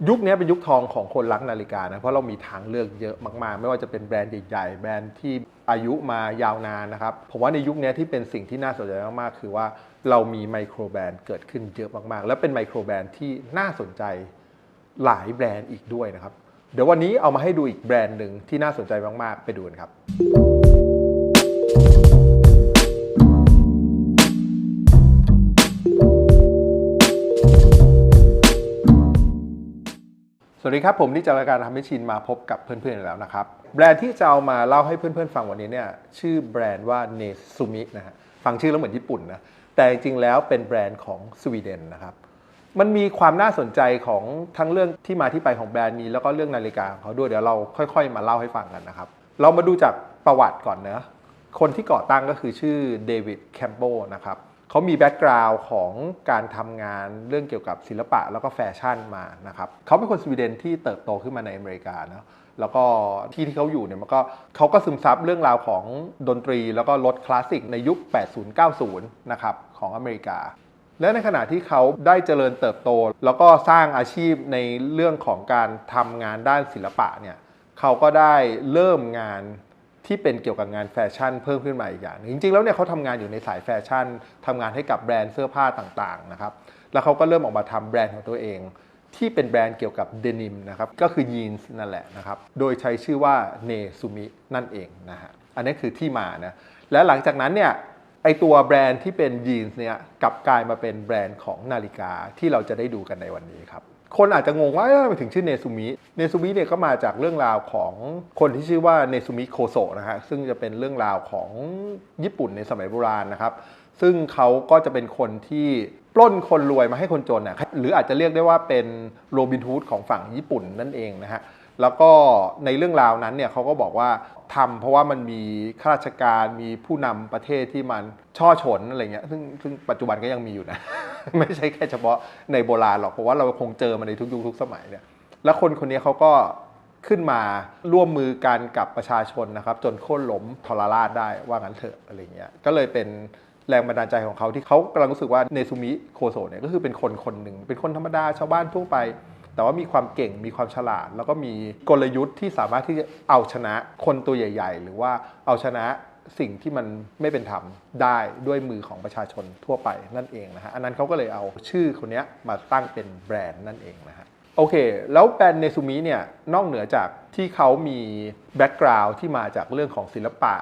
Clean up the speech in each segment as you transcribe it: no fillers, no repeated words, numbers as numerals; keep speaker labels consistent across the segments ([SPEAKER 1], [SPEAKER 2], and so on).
[SPEAKER 1] ยุคนี้เป็นยุคทองของคนรักนาฬิกานะเพราะเรามีทางเลือกเยอะมากๆไม่ว่าจะเป็นแบรนด์ใหญ่ๆแบรนด์ที่อายุมายาวนานนะครับผมว่าในยุคนี้ที่เป็นสิ่งที่น่าสนใจมากๆคือว่าเรามีไมโครแบรนด์เกิดขึ้นเยอะมากๆและเป็นไมโครแบรนด์ที่น่าสนใจหลายแบรนด์อีกด้วยนะครับเดี๋ยววันนี้เอามาให้ดูอีกแบรนด์หนึ่งที่น่าสนใจมากๆไปดูกันครับสวัสดีครับผมนี่จากรายการทำให้ชินมาพบกับเพื่อนๆแล้วนะครับแบรนด์ที่จะเอามาเล่าให้เพื่อนๆฟังวันนี้เนี่ยชื่อแบรนด์ว่าเนซูมินะฮะฟังชื่อแล้วเหมือนญี่ปุ่นนะแต่จริงๆแล้วเป็นแบรนด์ของสวีเดนนะครับมันมีความน่าสนใจของทั้งเรื่องที่มาที่ไปของแบรนด์นี้แล้วก็เรื่องนาฬิกาของเขาด้วยเดี๋ยวเราค่อยๆมาเล่าให้ฟังกันนะครับเรามาดูจากประวัติก่อนนะคนที่ก่อตั้งก็คือชื่อเดวิดแคมโบนะครับเขามีแบ็กกราวด์ของการทำงานเรื่องเกี่ยวกับศิลปะแล้วก็แฟชั่นมานะครับเขาเป็นคนสวีเดนที่เติบโตขึ้นมาในอเมริกานะแล้วก็ที่เขาอยู่เนี่ยเขาก็ซึมซับเรื่องราวของดนตรีแล้วก็รถคลาสสิกในยุค 80-90 นะครับของอเมริกา และในขณะที่เขาได้เจริญเติบโตแล้วก็สร้างอาชีพในเรื่องของการทำงานด้านศิลปะเนี่ยเขาก็ได้เริ่มงานที่เป็นเกี่ยวกับงานแฟชั่นเพิ่มขึ้นมาอีกอย่างนึงจริงๆแล้วเนี่ยเขาทำงานอยู่ในสายแฟชั่นทำงานให้กับแบรนด์เสื้อผ้าต่างๆนะครับแล้วเขาก็เริ่มออกมาทำแบรนด์ของตัวเองที่เป็นแบรนด์เกี่ยวกับเดนิมนะครับก็คือยีนส์นั่นแหละนะครับโดยใช้ชื่อว่าเนซูมินั่นเองนะฮะอันนี้คือที่มานะและหลังจากนั้นเนี่ยไอตัวแบรนด์ที่เป็นยีนส์เนี่ยกลับกลายมาเป็นแบรนด์ของนาฬิกาที่เราจะได้ดูกันในวันนี้ครับคนอาจจะงงว่าทำไมถึงชื่อเนซูมิเนี่ยก็มาจากเรื่องราวของคนที่ชื่อว่าเนซูมิโคโซะนะฮะซึ่งจะเป็นเรื่องราวของญี่ปุ่นในสมัยโบราณนะครับซึ่งเขาก็จะเป็นคนที่ปล้นคนรวยมาให้คนจนนะหรืออาจจะเรียกได้ว่าเป็นโรบินฮูดของฝั่งญี่ปุ่นนั่นเองนะฮะแล้วก็ในเรื่องราวนั้นเนี่ยเขาก็บอกว่าทำเพราะว่ามันมีข้าราชการมีผู้นำประเทศที่มันช่อฉนอะไรเงี้ยซึ่งปัจจุบันก็ยังมีอยู่นะ ไม่ใช่แค่เฉพาะในโบราณหรอกเพราะว่าเราคงเจอมาในทุกยุคทุกสมัยเนี่ยแล้วคนคนนี้เขาก็ขึ้นมาร่วมมือกันกับประชาชนนะครับจนโค่นล้มทรราชได้ว่างั้นเถอะอะไรเงี้ยก็เลยเป็นแรงบันดาลใจของเขาที่เขากำลังรู้สึกว่าเนซูมิโคโซะเนี่ยก็คือเป็นคนคนหนึ่งเป็นคนธรรมดาชาวบ้านทั่วไปแต่ว่ามีความเก่งมีความฉลาดแล้วก็มีกลยุทธ์ที่สามารถที่จะเอาชนะคนตัวใหญ่ๆหรือว่าเอาชนะสิ่งที่มันไม่เป็นธรรมได้ด้วยมือของประชาชนทั่วไปนั่นเองนะฮะอันนั้นเขาก็เลยเอาชื่อคนนี้มาตั้งเป็นแบรนด์นั่นเองนะฮะโอเคแล้วแบรนด์เนซูมิเนี่ยนอกเหนือจากที่เขามีแบ็กกราวด์ที่มาจากเรื่องของศิลปะ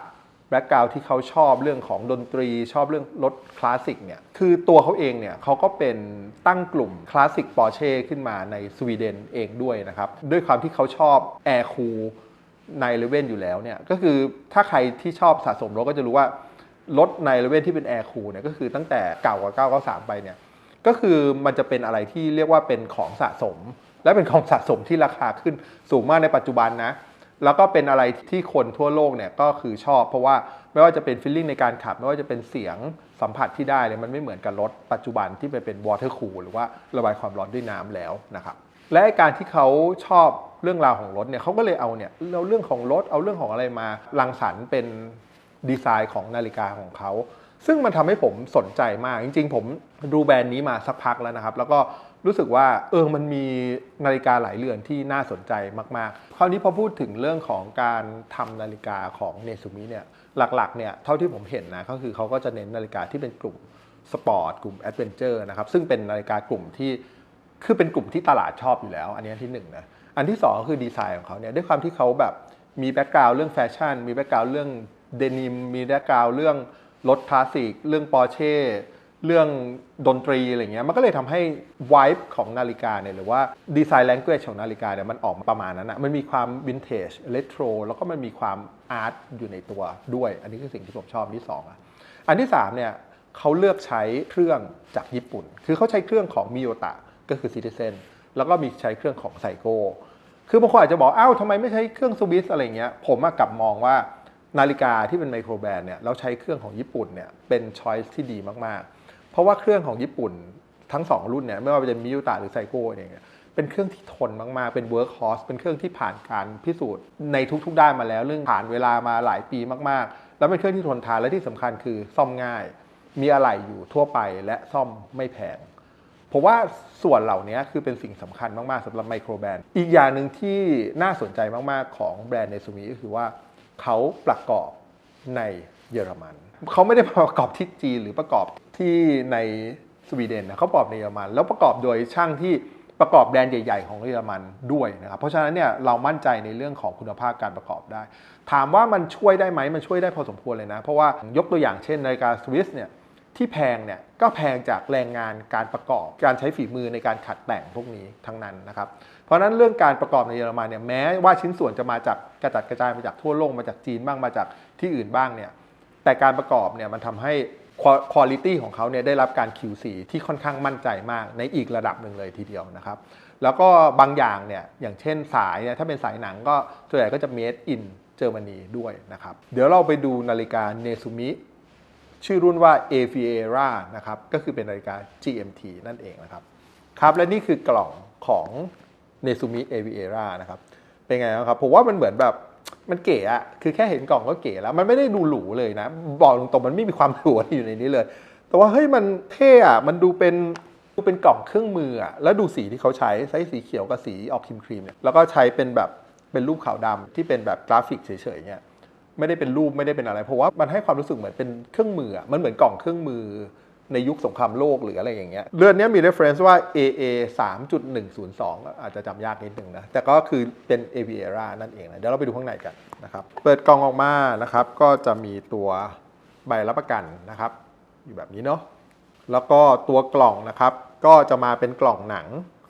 [SPEAKER 1] แบ็กกราวด์ที่เขาชอบเรื่องของดนตรีชอบเรื่องรถคลาสสิกเนี่ยคือตัวเขาเองเนี่ยเขาก็เป็นตั้งกลุ่มคลาสสิกปอร์เช่ขึ้นมาในสวีเดนเองด้วยนะครับด้วยความที่เขาชอบแอร์คูลในเลเว่นอยู่แล้วเนี่ยก็คือถ้าใครที่ชอบสะสมรถก็จะรู้ว่ารถในเลเว่นที่เป็นแอร์คูลเนี่ยก็คือตั้งแต่เก่ากว่า993ไปเนี่ยก็คือมันจะเป็นอะไรที่เรียกว่าเป็นของสะสมและเป็นของสะสมที่ราคาขึ้นสูงมากในปัจจุบันนะแล้วก็เป็นอะไรที่คนทั่วโลกเนี่ยก็คือชอบเพราะว่าไม่ว่าจะเป็นฟีลลิ่งในการขับไม่ว่าจะเป็นเสียงสัมผัสที่ได้เนี่ยมันไม่เหมือนกับรถปัจจุบันที่เป็นวอเตอร์คูลหรือว่าระบายความร้อนด้วยน้ำแล้วนะครับและการที่เขาชอบเรื่องราวของรถเนี่ยเขาก็เลยเอาเรื่องของรถเอาเรื่องของอะไรมารังสรรค์เป็นดีไซน์ของนาฬิกาของเขาซึ่งมันทำให้ผมสนใจมากจริงๆผมดูแบรนด์นี้มาสักพักแล้วนะครับแล้วก็รู้สึกว่ามันมีนาฬิกาหลายเรือนที่น่าสนใจมากๆคราวนี้พอพูดถึงเรื่องของการทำนาฬิกาของเนซูมิเนี่ยหลักๆเนี่ยเท่าที่ผมเห็นนะก็คือเขาก็จะเน้นนาฬิกาที่เป็นกลุ่มสปอร์ตกลุ่มแอดเวนเจอร์นะครับซึ่งเป็นนาฬิกากลุ่มที่คือเป็นกลุ่มที่ตลาดชอบอยู่แล้วอันนี้ที่1นะอันที่2ก็คือดีไซน์ของเขาเนี่ยด้วยความที่เขาแบบมีแบ็กกราวด์เรื่องแฟชั่นมีแบ็กกราวด์เรื่องเดนิมมีแบ็กกราวด์เรื่องรถคลาสสิกเรื่องปอร์เช่เรื่องดนตรีอะไรเงี้ยมันก็เลยทำให้ไวบ์ของนาฬิกาเนี่ยหรือว่าดีไซน์แลงเกจของนาฬิกาเนี่ยมันออกมาประมาณนั้นนะมันมีความวินเทจเรโทรแล้วก็มันมีความอาร์ตอยู่ในตัวด้วยอันนี้คือสิ่งที่ผมชอบที่2อันที่3เนี่ยเขาเลือกใช้เครื่องจากญี่ปุ่นคือเขาใช้เครื่องของมิโยตะก็คือซิติเซนแล้วก็มีใช้เครื่องของไซโก้คือบางคนอาจจะบอกทำไมไม่ใช้เครื่องสวิสอะไรเงี้ยผมกลับมองว่านาฬิกาที่เป็นไมโครแบรนด์เนี่ยแล้วใช้เครื่องของญี่ปุ่นเนี่ยเป็นช้อยส์ที่ดีมากๆเพราะว่าเครื่องของญี่ปุ่นทั้ง2รุ่นเนี่ยไม่ว่าจะเป็นมิโยตะหรือไซโก้เนี่ยเป็นเครื่องที่ทนมากๆเป็นเวิร์คฮอร์สเป็นเครื่องที่ผ่านการพิสูจน์ในทุกๆด้านมาแล้วเรื่องผ่านเวลามาหลายปีมากๆแล้วเป็นเครื่องที่ทนทานและที่สำคัญคือซ่อมง่ายมีอะไหล่อยู่ทั่วไปและซ่อมไม่แพง ผมว่าส่วนเหล่านี้คือเป็นสิ่งสำคัญมากๆสำหรับไมโครแบรนด์อีกอย่างหนึ่งที่น่าสนใจมากๆของแบรนด์เนซูมิก็คือว่าเขาประกอบในเยอรมันเขาไม่ได้ประกอบที่จีนหรือประกอบที่ในสวีเดนนะเขาประกอบในเยอรมันแล้วประกอบโดยช่างที่ประกอบแบรนด์ใหญ่ๆของเยอรมันด้วยนะครับเพราะฉะนั้นเนี่ยเรามั่นใจในเรื่องของคุณภาพการประกอบได้ถามว่ามันช่วยได้ไหมมันช่วยได้พอสมควรเลยนะเพราะว่ายกตัวอย่างเช่นนาฬิกาสวิสเนี่ยที่แพงเนี่ยก็แพงจากแรงงานการประกอบการใช้ฝีมือในการขัดแต่งพวกนี้ทั้งนั้นนะครับเพราะฉะนั้นเรื่องการประกอบในเยอรมันเนี่ยแม้ว่าชิ้นส่วนจะมาจากกระจัดกระจายมาจากทั่วโลกมาจากจีนบ้างมาจากที่อื่นบ้างเนี่ยแต่การประกอบเนี่ยมันทำให้คุณภาพของเขาเนี่ยได้รับการ QC ที่ค่อนข้างมั่นใจมากในอีกระดับหนึ่งเลยทีเดียวนะครับแล้วก็บางอย่างเนี่ยอย่างเช่นสายเนี่ยถ้าเป็นสายหนังก็ส่วนใหญ่ก็จะ made in เยอรมนีด้วยนะครับเดี๋ยวเราไปดูนาฬิกาเนซูมิชื่อรุ่นว่า Aviera นะครับก็คือเป็นนาฬิกา GMT นั่นเองนะครับครับและนี่คือกล่องของ Nezumi Aviera นะครับเป็นไงครับผมว่ามันเหมือนแบบมันเก๋อะคือแค่เห็นกล่องก็เก๋แล้วมันไม่ได้ดูหรูเลยนะบอกตรงๆมันไม่มีความหรูอยู่ในนี้เลยแต่ว่าเฮ้ยมันเท่อะมันดูเป็นกล่องเครื่องมืออะแล้วดูสีที่เขาใช้สีเขียวกับสีออกครีมเนี่ยแล้วก็ใช้เป็นแบบเป็นรูปขาวดำที่เป็นแบบกราฟิกเฉยๆเนี่ยไม่ได้เป็นรูปไม่ได้เป็นอะไรเพราะว่ามันให้ความรู้สึกเหมือนเป็นเครื่องมือมันเหมือนกล่องเครื่องมือในยุคสงครามโลกหรืออะไรอย่างเงี้ยเรือนนี้มี reference ว่า AA 3.102 อาจจะจำยากนิดนึงนะแต่ก็คือเป็น Aviera นั่นเองนะเดี๋ยวเราไปดูข้างในกันนะครับเปิดกล่องออกมานะครับก็จะมีตัวใบรับประกันนะครับอยู่แบบนี้เนาะแล้วก็ตัวกล่องนะครับก็จะมาเป็นกล่องหนัง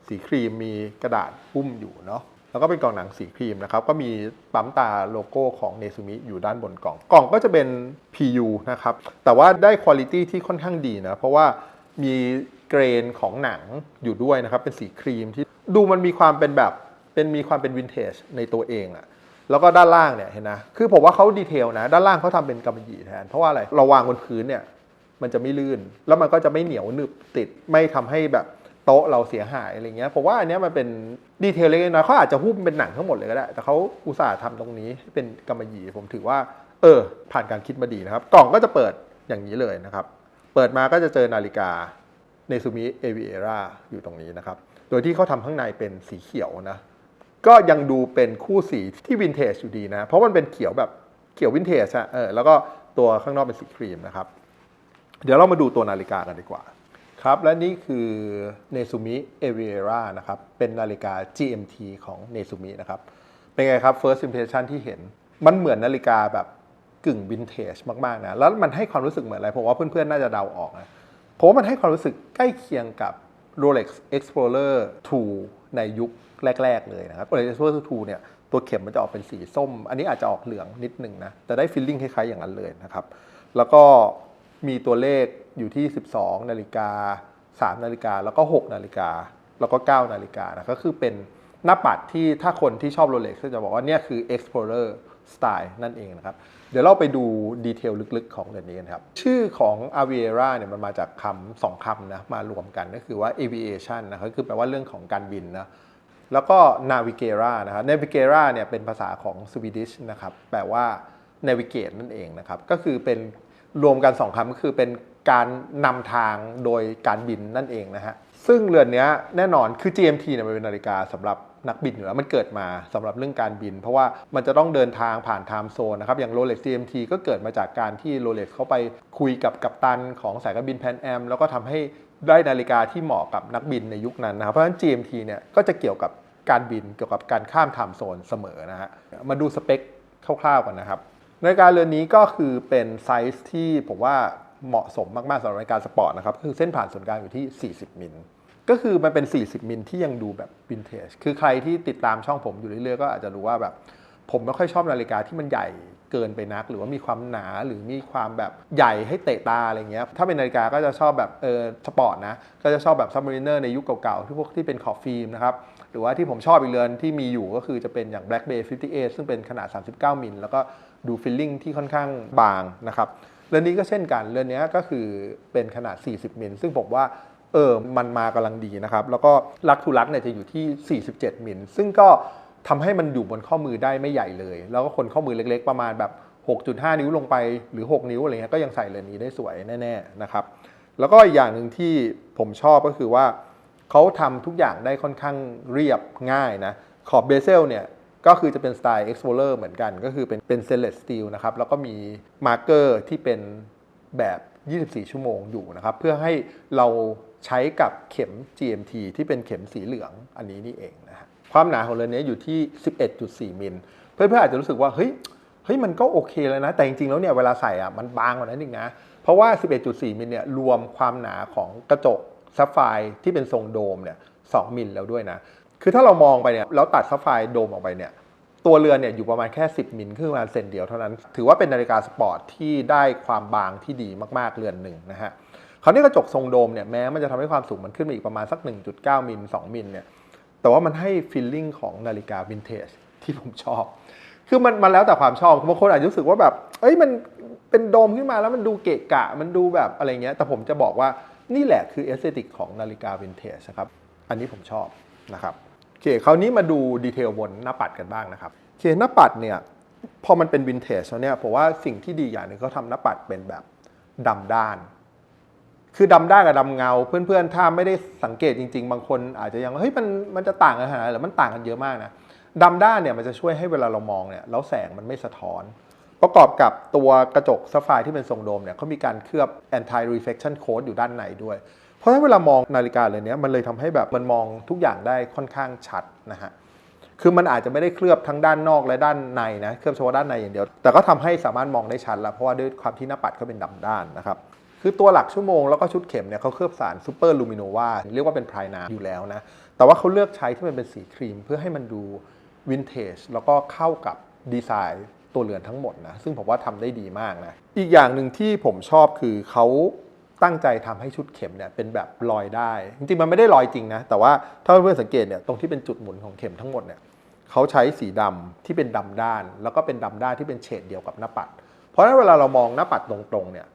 [SPEAKER 1] สีครีมมีกระดาษหุ้มอยู่เนาะแล้วก็เป็นกล่องหนังสีครีมนะครับก็มีปั๊มตาโลโก้ของเนซูมิอยู่ด้านบนกล่องก็จะเป็น PU นะครับแต่ว่าได้คุณภาพที่ค่อนข้างดีนะเพราะว่ามีเกรนของหนังอยู่ด้วยนะครับเป็นสีครีมที่ดูมันมีความเป็นแบบมีความเป็นวินเทจในตัวเองอะแล้วก็ด้านล่างเนี่ยเห็นนะคือผมว่าเขาดีเทลนะด้านล่างเขาทำเป็นกำมะหยี่แทนเพราะว่าอะไรเราวางบนพื้นเนี่ยมันจะไม่ลื่นแล้วมันก็จะไม่เหนียวหนึบติดไม่ทำให้แบบโต๊ะเราเสียหายอะไรเงี้ยผมว่าอันนี้มันเป็นดีเทลเล็กน้อยเขาอาจจะหุ้มเป็นหนังทั้งหมดเลยก็ได้แต่เขาอุตส่าห์ทำตรงนี้เป็นกำมะหยี่ผมถือว่าผ่านการคิดมาดีนะครับกล่องก็จะเปิดอย่างนี้เลยนะครับเปิดมาก็จะเจอนาฬิกา Nezumi Aviera อยู่ตรงนี้นะครับโดยที่เขาทำข้างในเป็นสีเขียวนะก็ยังดูเป็นคู่สีที่วินเทจอยู่ดีนะเพราะมันเป็นเขียวแบบเขียววินเทจอะแล้วก็ตัวข้างนอกเป็นสีครีมนะครับเดี๋ยวเรามาดูตัวนาฬิกากันดีกว่าครับและนี่คือ Nezumi Aviera นะครับเป็นนาฬิกา GMT ของ Nezumi นะครับเป็นไงครับ first impression ที่เห็นมันเหมือนนาฬิกาแบบกึ่งวินเทจมากๆนะแล้วมันให้ความรู้สึกเหมือนอะไรผมว่าเพื่อนๆน่าจะเดาออกนะผมว่ามันให้ความรู้สึกใกล้เคียงกับ Rolex Explorer 2 ในยุคแรกๆเลยนะครับ Rolex Explorer 2 เนี่ยตัวเข็มมันจะออกเป็นสีส้มอันนี้อาจจะออกเหลืองนิดนึงนะแต่ได้ฟีลลิ่งคล้ายๆอย่างนั้นเลยนะครับแล้วก็มีตัวเลขอยู่ที่12 นาฬิกา3 นาฬิกาแล้วก็6 นาฬิกาแล้วก็9 นาฬิกานะก็คือเป็นหน้าปัดที่ถ้าคนที่ชอบ Rolex ก็จะบอกว่าเนี่ยคือ Explorer Style นั่นเองนะครับเดี๋ยวเราไปดูดีเทลลึกๆของเรือนนี้กันครับชื่อของ Aviera เนี่ยมันมาจากคำ2 คำนะมารวมกันก็คือว่า aviation นะครับคือแปลว่าเรื่องของการบินนะแล้วก็ navigera นะครับ navigera เนี่ยเป็นภาษาของสวีดิชนะครับแปลว่า navigate นั่นเองนะครับก็คือเป็นรวมกัน2 คำก็คือเป็นการนำทางโดยการบินนั่นเองนะฮะซึ่งเรือนนี้แน่นอนคือ GMT เนี่ยมันเป็นนาฬิกาสำหรับนักบินอยู่แล้วมันเกิดมาสำหรับเรื่องการบินเพราะว่ามันจะต้องเดินทางผ่านไทม์โซนนะครับอย่าง Rolex GMT ก็เกิดมาจากการที่ Rolex เข้าไปคุยกับกัปตันของสายการบินแพนแอมแล้วก็ทำให้ได้นาฬิกาที่เหมาะกับนักบินในยุคนั้นนะครับเพราะฉะนั้น GMT เนี่ยก็จะเกี่ยวกับการบินเกี่ยวกับการข้ามไทม์โซนเสมอนะฮะมาดูสเปคคร่าวๆกันนะครับนาฬิกาเรือนนี้ก็คือเป็นไซส์ที่ผมว่าเหมาะสมมากๆสำหรับนาฬิกาสปอร์ตนะครับคือเส้นผ่านศูนย์กลางอยู่ที่40 มิลก็คือมันเป็น40 มิลที่ยังดูแบบวินเทจคือใครที่ติดตามช่องผมอยู่เรื่อยๆก็อาจจะรู้ว่าแบบผมไม่ค่อยชอบนาฬิกาที่มันใหญ่เกินไปนักหรือว่ามีความหนาหรือมีความแบบใหญ่ให้เตะตาอะไรเงี้ยถ้าเป็นนาฬิกาก็จะชอบแบบสปอร์ตนะก็จะชอบแบบ Submariner ในยุคเก่าๆที่พวกที่เป็นขอบฟิล์มนะครับหรือว่าที่ผมชอบอีกเรือนที่มีอยู่ก็คือจะเป็นอย่าง Black Bay 58ซึ่งเป็นขนาด39 มิลแล้วก็ดูฟีลลิ่งที่ค่อนข้างบางนะครับเรือนนี้ก็เช่นกันเรือนนี้ก็คือเป็นขนาด40 มิลซึ่งผมว่ามันมากำลังดีนะครับแล้วก็ลักทูลักเนี่ยจะอยู่ที่47 มิลซึ่งก็ทำให้มันอยู่บนข้อมือได้ไม่ใหญ่เลยแล้วก็คนข้อมือเล็กๆประมาณแบบ 6.5 นิ้วลงไปหรือ6 นิ้วอะไรเงี้ยก็ยังใส่เรือนนี้ได้สวยแน่ๆนะครับแล้วก็อีกอย่างหนึ่งที่ผมชอบก็คือว่า เขาทำทุกอย่างได้ค่อนข้างเรียบง่ายนะขอบเบเซลเนี่ยก็คือจะเป็นสไตล์ Explorer เหมือนกันก็คือเป็น Stainless Steel นะครับแล้วก็มีมาร์กเกอร์ที่เป็นแบบ 24 ชั่วโมงอยู่นะครับเพื่อให้เราใช้กับเข็ม GMT ที่เป็นเข็มสีเหลืองอันนี้นี่เองนะฮะความหนาของเรือนนี้อยู่ที่ 11.4 มิลเพื่อนๆอาจจะรู้สึกว่าเฮ้ยมันก็โอเคแล้วนะแต่จริงๆแล้วเนี่ยเวลาใส่อ่ะมันบางกว่านั้นอีกนะเพราะว่า 11.4 มิลเนี่ยรวมความหนาของกระจกซับไฟร์ที่เป็นทรงโดมเนี่ย 2 มิลแล้วด้วยนะคือถ้าเรามองไปเนี่ยแล้วตัดซับไฟร์โดมออกไปเนี่ยตัวเรือนเนี่ยอยู่ประมาณแค่10มิลคือประมาณเซนเดียวเท่านั้นถือว่าเป็นนาฬิกาสปอร์ตที่ได้ความบางที่ดีมากๆเรือนหนึ่งนะฮะคราวนี้กระจกทรงโดมเนี่ยแม้มันจะทำให้ความสูงมันขึ้นมาอีกประมาณสัก 1.9 มิล 2 มิลเนี่ยแต่ว่ามันให้ฟีลลิ่งของนาฬิกาวินเทจที่ผมชอบคือมันแล้วแต่ความชอบบางคนอาจจะรู้สึกว่าแบบมันเป็นโดมขึ้นมาแล้วมันดูเกะกะมันดูแบบอะไรเงี้ยแต่ผมจะบอกว่านี่แหละคือเอสเธติกของนาฬิกาวินเทจนะครับอันนี้ผมชอบนะครับโอเคคราวนี้มาดูดีเทลบนหน้าปัดกันบ้างนะครับโอเคหน้าปัดเนี่ยพอมันเป็นวินเทจแล้วเนี่ยผมว่าสิ่งที่ดีอย่างหนึ่งเขาทำหน้าปัดเป็นแบบดำด้านคือดำด้านกับดำเงาเพื่อนๆถ้าไม่ได้สังเกตจริงๆบางคนอาจจะยังเฮ้ยมันจะต่างกันขนาดไหนหรือมันต่างกันเยอะมากนะดำด้านเนี่ยมันจะช่วยให้เวลาเรามองเนี่ยแล้วแสงมันไม่สะท้อนประกอบกับตัวกระจกซัฟไฟร์ที่เป็นทรงโดมเนี่ยเขามีการเคลือบ anti reflection coat อยู่ด้านในด้วยเพราะฉะนั้นเวลามองนาฬิกาเลยเนี้ยมันเลยทำให้แบบมันมองทุกอย่างได้ค่อนข้างชัดนะฮะคือมันอาจจะไม่ได้เคลือบทั้งด้านนอกและด้านในนะเคลือบเฉพาะด้านในอย่างเดียวแต่ก็ทำให้สามารถมองได้ชัดแล้วเพราะว่าด้วยความที่หน้าปัดเขาเป็นดำด้านนะครับคือตัวหลักชั่วโมงแล้วก็ชุดเข็มเนี่ยเขาเคลือบสารซูเปอร์ลูมิโนวาเรียกว่าเป็นไพรนาอยู่แล้วนะแต่ว่าเขาเลือกใช้ที่มันเป็นสีครีมเพื่อให้มันดูวินเทจแล้วก็เข้ากับดีไซน์ตัวเรือนทั้งหมดนะซึ่งผมว่าทำได้ดีมากนะอีกอย่างหนึ่งที่ผมชอบคือเขาตั้งใจทำให้ชุดเข็มเนี่ยเป็นแบบลอยได้จริงๆมันไม่ได้ลอยจริงนะแต่ว่าถ้าเพื่อนๆสังเกตเนี่ยตรงที่เป็นจุดหมุนของเข็มทั้งหมดเนี่ยเขาใช้สีดำที่เป็นดำด้านแล้วก็เป็นดำด้านที่เป็นเฉดเดียวกับหน้าปัดเพราะฉะนั้นเวลาเรามองหน้าปัดตรงๆเนี่ย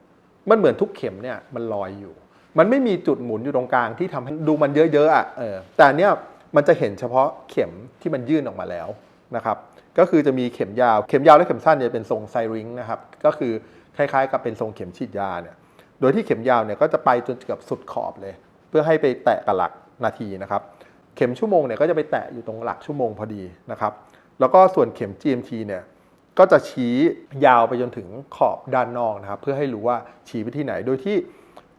[SPEAKER 1] มันเหมือนทุกเข็มเนี่ยมันลอยอยู่มันไม่มีจุดหมุนอยู่ตรงกลางที่ทำให้ดูมันเยอะๆอ่ะแต่เนี้ยมันจะเห็นเฉพาะเข็มที่มันยื่นออกมาแล้วนะครับก็คือจะมีเข็มยาวและเข็มสั้นจะเป็นทรงไซริงนะครับก็คือคล้ายๆกับเป็นทรงเข็มฉีดยาเนี่ยโดยที่เข็มยาวเนี่ยก็จะไปจนเกือบสุดขอบเลยเพื่อให้ไปแตะกับหลักนาทีนะครับเข็มชั่วโมงเนี่ยก็จะไปแตะอยู่ตรงหลักชั่วโมงพอดีนะครับแล้วก็ส่วนเข็ม GMT เนี่ยก็จะชี้ยาวไปจนถึงขอบด้านนอกนะครับเพื่อให้รู้ว่าชี้ไปที่ไหนโดยที่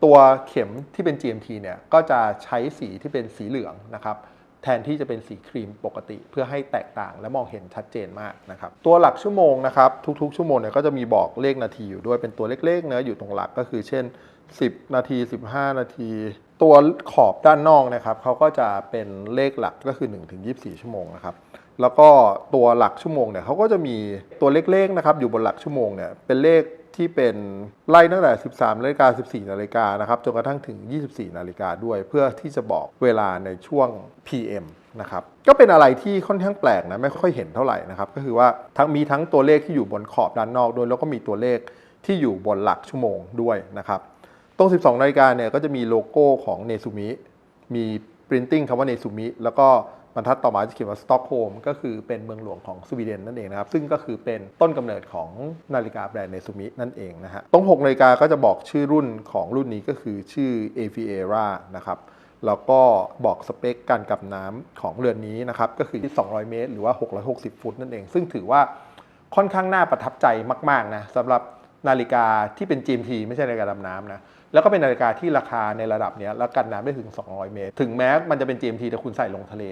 [SPEAKER 1] ตัวเข็มที่เป็น GMT เนี่ยก็จะใช้สีที่เป็นสีเหลืองนะครับแทนที่จะเป็นสีครีมปกติเพื่อให้แตกต่างและมองเห็นชัดเจนมากนะครับตัวหลักชั่วโมงนะครับทุกๆชั่วโมงเนี่ยก็จะมีบอกเลขนาทีอยู่ด้วยเป็นตัวเล็กๆนะอยู่ตรงหลักก็คือเช่น10นาที15นาทีตัวขอบด้านนอกนะครับเขาก็จะเป็นเลขหลักก็คือ1ถึง24ชั่วโมงนะครับแล้วก็ตัวหลักชั่วโมงเนี่ยเขาก็จะมีตัวเลขๆนะครับอยู่บนหลักชั่วโมงเนี่ยเป็นเลขที่เป็นไล่ตั้งแต่13นาฬิกา14นาฬิกานะครับจนกระทั่งถึง24นาฬิกาด้วยเพื่อที่จะบอกเวลาในช่วง PM นะครับก็เป็นอะไรที่ค่อนข้างแปลกนะไม่ค่อยเห็นเท่าไหร่นะครับก็คือว่ามีทั้งตัวเลขที่อยู่บนขอบด้านนอกด้วยแล้วก็มีตัวเลขที่อยู่บนหลักชั่วโมงด้วยนะครับตรง12นาฬิกาเนี่ยก็จะมีโลโก้ของเนซูมิมี printing คำว่าเนซูมิแล้วก็บรรทัดต่อมาจะเขียนว่าสต็อกโฮล์มก็คือเป็นเมืองหลวงของสวีเดนนั่นเองนะครับซึ่งก็คือเป็นต้นกำเนิดของนาฬิกาแบรนด์เนซูมินั่นเองนะฮะตรง6นาฬิกาก็จะบอกชื่อรุ่นของรุ่นนี้ก็คือชื่อ Aviera นะครับแล้วก็บอกสเปคการกลับน้ำของเรือนนี้นะครับก็คือที่200เมตรหรือว่า660ฟุตนั่นเองซึ่งถือว่าค่อนข้างน่าประทับใจมากๆนะสำหรับนาฬิกาที่เป็น GMT ไม่ใช่นาฬิกาดำน้ำนะแล้วก็เป็นนาฬิกาที่ราคาในระดับนี้แล้วกันน้ำได้ถึง200เมตรถึงแม้มันจะเป็น GMT แต่คุณใส่ลงทะเล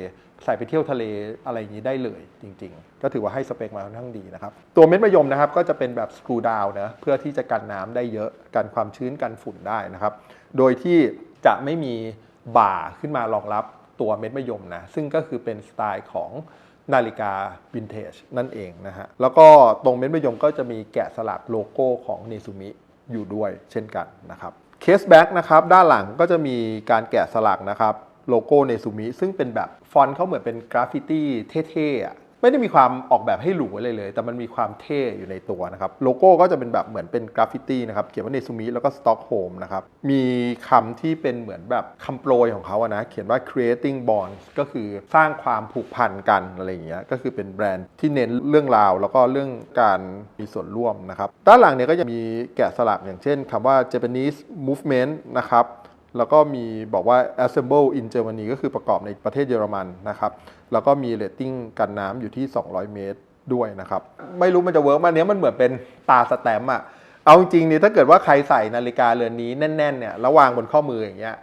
[SPEAKER 1] ใส่ไปเที่ยวทะเลอะไรอย่างนี้ได้เลยจริงๆก็ถือว่าให้สเปคมาค่อนข้างดีนะครับตัวเม็ดมะยมนะครับก็จะเป็นแบบสกรูดาวนะเพื่อที่จะกันน้ำได้เยอะกันความชื้นกันฝุ่นได้นะครับโดยที่จะไม่มีบ่าขึ้นมารองรับตัวเม็ดมะยมนะซึ่งก็คือเป็นสไตล์ของนาฬิกาวินเทจนั่นเองนะฮะแล้วก็ตรงเม็ดมะยมก็จะมีแกะสลักโลโก้ของเนซูมิอยู่ด้วยเช่นกันนะครับเคสแบ็กนะครับด้านหลังก็จะมีการแกะสลักนะครับโลโก้เนซูมิซึ่งเป็นแบบฟอนต์เขาเหมือนเป็นกราฟฟิตี้เท่ๆอ่ะไม่ได้มีความออกแบบให้หรูเลยแต่มันมีความเท่อยู่ในตัวนะครับโลโก้ก็จะเป็นแบบเหมือนเป็นกราฟฟิตี้นะครับเขียนว่าเนซูมิแล้วก็สต็อกโฮล์มนะครับมีคำที่เป็นเหมือนแบบคำโปรยของเขาอะนะเขียนว่า creating bonds ก็คือสร้างความผูกพันกันอะไรอย่างเงี้ยก็คือเป็นแบรนด์ที่เน้นเรื่องราวแล้วก็เรื่องการมีส่วนร่วมนะครับด้านหลังเนี่ยก็จะมีแกะสลักอย่างเช่นคำว่า Japanese movement นะครับ แล้วก็มีบอกว่า assemble in Germany ก็คือประกอบในประเทศเยอรมันนะครับแล้วก็มีเรตติ้งกันน้ำอยู่ที่200 เมตรด้วยนะครับไม่รู้มันจะเวิร์กมันเนี้ยมันเหมือนเป็นตาสแตมป์อะเอาจริงๆนี่ถ้าเกิดว่าใครใส่นาฬิกาเรือนนี้แน่นๆเนี่ยแล้ววางบนข้อมืออย่างเงี้ย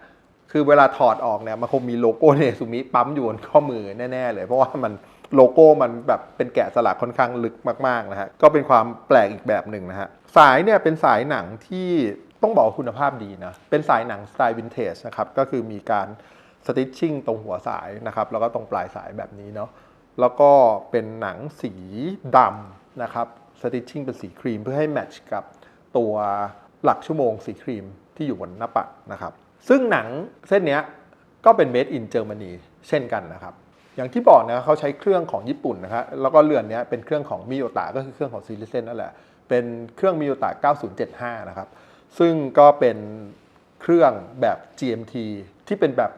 [SPEAKER 1] คือเวลาถอดออกเนี่ยมันคงมีโลโก้เนซูมิปั๊มอยู่บนข้อมือแน่ๆเลยเพราะว่ามันโลโก้มันแบบเป็นแกะสลักค่อนข้างลึกมากๆนะฮะก็เป็นความแปลกอีกแบบหนึ่งนะฮะสายเนี่ยเป็นสายหนังที่ต้องบอกคุณภาพดีนะเป็นสายหนังสไตล์วินเทจนะครับก็คือมีการสติชชิ่งตรงหัวสายนะครับแล้วก็ตรงปลายสายแบบนี้เนาะแล้วก็เป็นหนังสีดำนะครับสติชชิ่งเป็นสีครีมเพื่อให้แมทช์กับตัวหลักชั่วโมงสีครีมที่อยู่บนหน้าปัดนะครับซึ่งหนังเส้นนี้ก็เป็น made in Germany เช่นกันนะครับอย่างที่บอกนะเขาใช้เครื่องของญี่ปุ่นนะครับแล้วก็เรือนนี้เป็นเครื่องของมิโยตะก็คือเครื่องของซีรีส์เซนนั่นแหละเป็นเครื่องมิโยตะ9075นะครับซึ่งก็เป็นเครื่องแบบ GMT ที่เป็นแบบ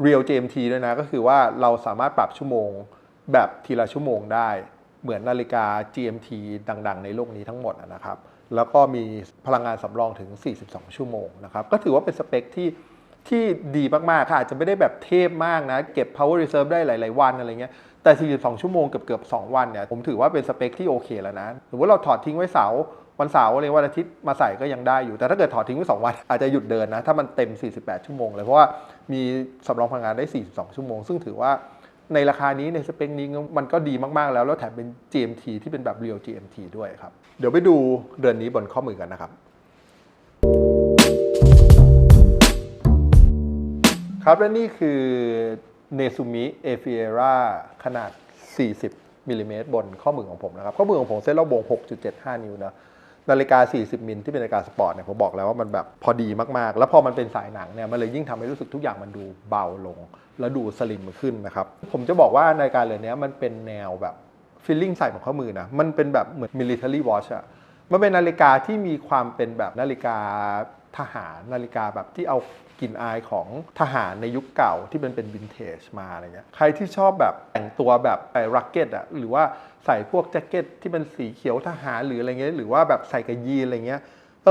[SPEAKER 1] real GMT ด้วยนะก็คือว่าเราสามารถปรับชั่วโมงแบบทีละชั่วโมงได้เหมือนนาฬิกา GMT ดังๆในโลกนี้ทั้งหมดนะครับแล้วก็มีพลังงานสำรองถึง42ชั่วโมงนะครับก็ถือว่าเป็นสเปคที่ดีมากๆค่ะอาจจะไม่ได้แบบเทพมากนะเก็บ power reserve ได้หลายๆวันอะไรเงี้ยแต่42ชั่วโมงเกือบ2วันเนี่ยผมถือว่าเป็นสเปคที่โอเคแล้วนะสมมติเราถอดทิ้งไว้วันเสาร์อะไรวันอาทิตย์มาใส่ก็ยังได้อยู่แต่ถ้าเกิดถอดทิ้งไว้2วันอาจจะหยุดเดินนะถ้ามันเต็ม48ชั่วโมงเลยเพราะว่ามีสำรองพลังงานได้42ชั่วโมงซึ่งถือว่าในราคานี้ในสเปคนี้มันก็ดีมากๆแล้วแถมเป็น GMT ที่เป็นแบบ real GMT ด้วยครับเดี๋ยวไปดูเดือนนี้บนข้อมือกันนะครับครับและนี่คือ Nezumi Afiera ขนาด40มิลลิเมตรบนข้อมือของผมนะครับข้อมือของผมเส้นรอบวง 6.75 นิ้วนะนาฬิกา40มิลที่เป็นนาฬิกาสปอร์ตเนี่ยผมบอกแล้วว่ามันแบบพอดีมากๆแล้วพอมันเป็นสายหนังเนี่ยมันเลยยิ่งทำให้รู้สึกทุกอย่างมันดูเบาลงแล้วดูสลิมขึ้นนะครับผมจะบอกว่านาฬิกาเรือนนี้มันเป็นแนวแบบฟีลลิ่งใส่ของข้อมือนะมันเป็นแบบเหมือน military watch อะมันเป็นนาฬิกาที่มีความเป็นแบบนาฬิกาทหารนาฬิกาแบบที่เอากลิ่นอายของทหารในยุคเก่าที่เป็นวินเทจมาอะไรเงี้ยใครที่ชอบแบบแต่งตัวแบบรักเก็ตอ่ะหรือว่าใส่พวกแจ็คเก็ตที่เป็นสีเขียวทหารหรืออะไรเงี้ยหรือว่าแบบใส่กับยีนอะไรเงี้ย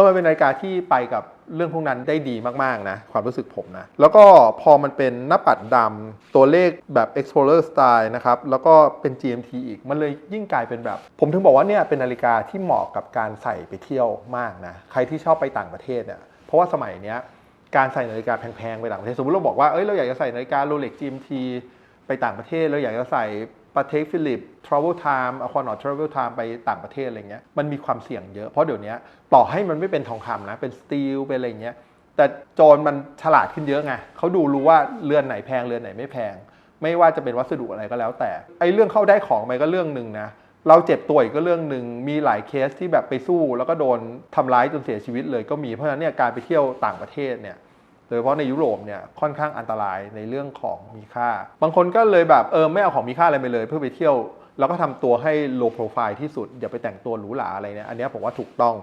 [SPEAKER 1] มันเป็นนาฬิกาที่ไปกับเรื่องพวกนั้นได้ดีมากๆนะความรู้สึกผมนะแล้วก็พอมันเป็นหน้าปัดดำตัวเลขแบบ Explorer Style นะครับแล้วก็เป็น GMT อีกมันเลยยิ่งกลายเป็นแบบผมถึงบอกว่าเนี่ยเป็นนาฬิกาที่เหมาะกับการใส่ไปเที่ยวมากนะใครที่ชอบไปต่างประเทศเนี่ยเพราะว่าสมัยเนี้ยการใส่นาฬิกาแพงๆไปต่างประเทศสมมติเราบอกว่าเราอยากจะใส่นาฬิกา Rolex GMT ไปต่างประเทศเราอยากจะใส่Patek Philippe Travel Time Aquanaut Travel Time ไปต่างประเทศอะไรเงี้ยมันมีความเสี่ยงเยอะเพราะเดี๋ยวนี้ต่อให้มันไม่เป็นทองคำนะเป็นสตีลเป็นอะไรเงี้ยแต่โจรมันฉลาดขึ้นเยอะไงเขารู้ว่าเรือนไหนแพงเรือนไหนไม่แพงไม่ว่าจะเป็นวัสดุอะไรก็แล้วแต่เรื่องเข้าได้ของไปก็เรื่องนึงนะเราเจ็บตัวอีกก็เรื่องนึงมีหลายเคสที่แบบไปสู้แล้วก็โดนทำร้ายจนเสียชีวิตเลยก็มีเพราะฉะนั้นเนี่ยการไปเที่ยวต่างประเทศเนี่ยโดยเฉพาะในยุโรปเนี่ยค่อนข้างอันตรายในเรื่องของมีค่าบางคนก็เลยแบบไม่เอาของมีค่าอะไรไปเลยเพื่อไปเที่ยวแล้วก็ทำตัวให้ low profile ที่สุดอย่าไปแต่งตัวหรูหราอะไรเนี่ยอันนี้ผมว่าถูกต้อง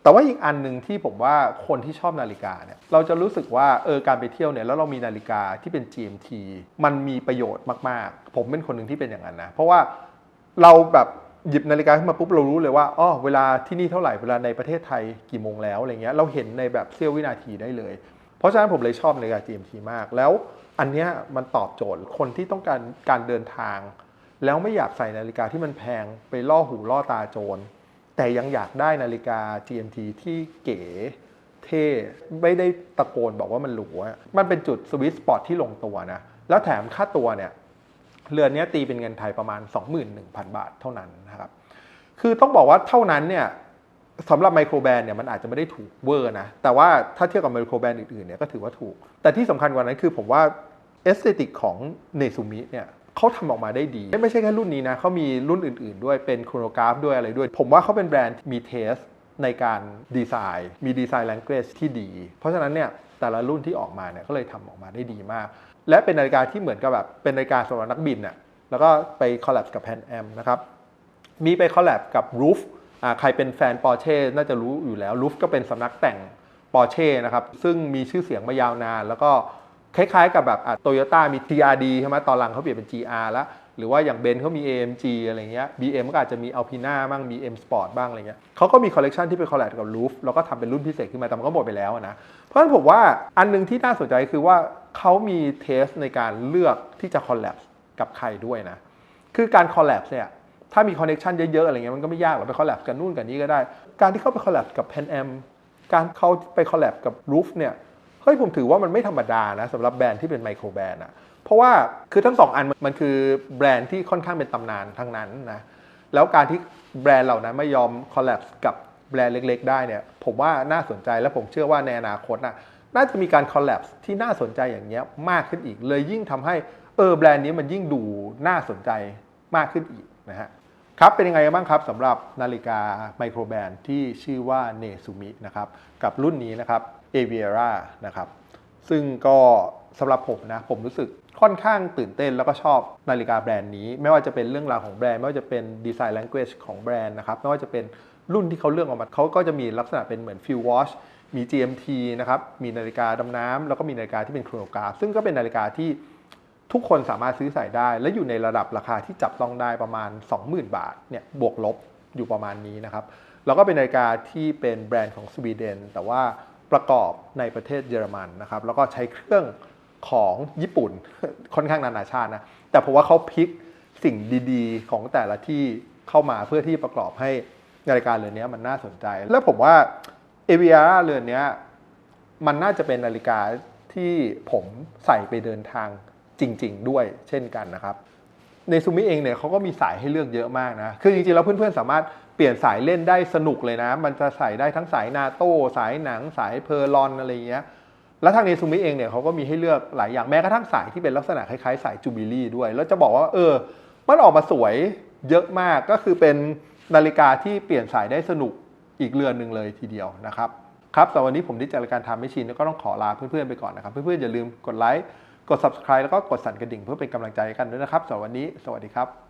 [SPEAKER 1] แต่ว่าอีกอันนึงที่ผมว่าคนที่ชอบนาฬิกาเนี่ยเราจะรู้สึกว่าการไปเที่ยวเนี่ยแล้วเรามีนาฬิกาที่เป็น GMT มันมีประโยชน์มากๆผมเป็นคนหนึ่งที่เป็นอย่างนั้นนะเพราะว่าเราแบบหยิบนาฬิกาขึ้นมาปุ๊บเรารู้เลยว่าเวลาที่นี่เท่าไหร่เวลาในประเทศไทยกี่โมงแล้วอะไรเงี้ยเราเห็นในแบบเสี้ยววินาทีได้เลยเพราะฉะนั้นผมเลยชอบนาฬิกา GMT มากแล้วอันเนี้ยมันตอบโจทย์คนที่ต้องการเดินทางแล้วไม่อยากใส่นาฬิกาที่มันแพงไปล่อหูล่อตาโจรแต่ยังอยากได้นาฬิกา GMT ที่เก๋เท่ไม่ได้ตะโกนบอกว่ามันหรูมันเป็นจุดสวิตช์สปอตที่ลงตัวนะแล้วแถมค่าตัวเนี่ยเรือนนี้ตีเป็นเงินไทยประมาณ 21,000 บาทเท่านั้นนะครับคือต้องบอกว่าเท่านั้นเนี่ยสำหรับไมโครแบรนด์เนี่ยมันอาจจะไม่ได้ถูกเวอร์นะแต่ว่าถ้าเทียบกับไมโครแบรนด์อื่นๆเนี่ยก็ถือว่าถูกแต่ที่สำคัญกว่านั้นคือผมว่าเอสเตติกของเนซูมิเนี่ยเขาทำออกมาได้ดีไม่ใช่แค่รุ่นนี้นะเขามีรุ่นอื่นๆด้วยเป็นโครโนกราฟด้วยอะไรด้วยผมว่าเขาเป็นแบรนด์มีเทสในการดีไซน์มีดีไซน์แลงเกจที่ดีเพราะฉะนั้นเนี่ยแต่ละรุ่นที่ออกมาเนี่ยก็เลยทำออกมาได้ดีมากและเป็นนาฬิกาที่เหมือนกับแบบเป็นนาฬิกาสำหรับนักบินน่ะแล้วก็ไปคอลแลบกับ Pan Am นะครับมีไปคอลแลบกับ Roof ใครเป็นแฟน Porsche น่าจะรู้อยู่แล้ว Roof ก็เป็นสำนักแต่ง Porsche นะครับซึ่งมีชื่อเสียงมายาวนานแล้วก็คล้ายๆกับแบบToyota มี TRD ใช่ไหมตอนหลังเขาเปลี่ยนเป็น GR แล้ว หรือว่าอย่างเบนซ์เขามี AMG อะไรเงี้ย BM ก็อาจจะมี Alpina บ้าง BM Sport บ้างอะไรเงี้ยเขาก็มีคอลเลกชันที่เป็นคอลแลบกับ Roof แล้วก็ทำเป็นรุ่นพิเศษขึ้นมาแต่มันก็หมดไปแล้วนะเพราะฉะนั้นผมว่าอันนึงที่น่าสนใจคือว่าเขามีเทสในการเลือกที่จะคอลแลบกับใครด้วยนะคือการคอลแลบเนี่ยถ้ามีคอนเนคชันเยอะๆอะไรเงี้ยมันก็ไม่ยากหรอกไปคอลแลบกันนู่นกันนี้ก็ได้การที่เขาไปคอลแลบกับ Pan Am การเขาไปคอลแลบกับ Roof เนี่ยเฮ้ยผมถือว่ามันไม่ธรรมดานะสำหรับแบรนด์ที่เป็นไมโครแบรนด์อะเพราะว่าคือทั้งสองอันมันคือแบรนด์ที่ค่อนข้างเป็นตำนานทั้งนั้นนะแล้วการที่แบรนด์เหล่านั้นไม่ยอมคอลแลบกับแบรนด์เล็กๆได้เนี่ยผมว่าน่าสนใจและผมเชื่อว่าในอนาคตน่าจะมีการคอลแลบที่น่าสนใจอย่างเงี้ยมากขึ้นอีกเลยยิ่งทำให้แบรนด์นี้มันยิ่งดูน่าสนใจมากขึ้นอีกนะฮะครับเป็นยังไงบ้างครับสำหรับนาฬิกาไมโครแบรนด์ที่ชื่อว่าเนซูมินะครับกับรุ่นนี้นะครับเอเวียร่านะครับซึ่งก็สำหรับผมนะผมรู้สึกค่อนข้างตื่นเต้นแล้วก็ชอบนาฬิกาแบรนด์นี้ไม่ว่าจะเป็นเรื่องราวของแบรนด์ไม่ว่าจะเป็นดีไซน์ language ของแบรนด์นะครับไม่ว่าจะเป็นรุ่นที่เขาเลือกออกมาเขาก็จะมีลักษณะเป็นเหมือน field watch มี GMT นะครับมีนาฬิกาดำน้ำแล้วก็มีนาฬิกาที่เป็นโครโนกราฟซึ่งก็เป็นนาฬิกาที่ทุกคนสามารถซื้อใส่ได้และอยู่ในระดับราคาที่จับต้องได้ประมาณ 20,000 บาทเนี่ยบวกลบอยู่ประมาณนี้นะครับแล้วก็เป็นนาฬิกาที่เป็นแบรนด์ของสวีเดนแต่ว่าประกอบในประเทศเยอรมันนะครับแล้วก็ใช้เครื่องของญี่ปุ่น ค่อนข้างนานาชาตินะแต่ผมว่าเขาพลิกสิ่งดีๆของแต่ละที่เข้ามาเพื่อที่ประกอบให้นาฬิกาเรือนนี้มันน่าสนใจแล้วผมว่าเอเวียร่าเรือนนี้มันน่าจะเป็นนาฬิกาที่ผมใส่ไปเดินทางจริงๆด้วยเช่นกันนะครับในซูมิเองเนี่ยเขาก็มีสายให้เลือกเยอะมากนะคือจริงๆแล้วเพื่อนๆสามารถเปลี่ยนสายเล่นได้สนุกเลยนะมันจะใส่ได้ทั้งสายนาโต้สายหนังสายเพอร์ลอนอะไรเงี้ยแล้วทางเนซูมิเองเนี่ยเขาก็มีให้เลือกหลายอย่างแม้กระทั่งสายที่เป็นลักษณะคล้ายๆสายจูบิลี่ด้วยแล้วจะบอกว่ามันออกมาสวยเยอะมากก็คือเป็นนาฬิกาที่เปลี่ยนสายได้สนุกอีกเรือนหนึ่งเลยทีเดียวนะครับครับแต่วันนี้ผมที่จัดรายการทำไม่ชินแล้วก็ต้องขอลาเพื่อนๆไปก่อนนะครับเพื่อนๆอย่าลืมกดไลค์กด subscribe แล้วก็กดสั่นกระดิ่งเพื่อเป็นกำลังใจกันด้วยนะครับสำหรับวันนี้สวัสดีครับ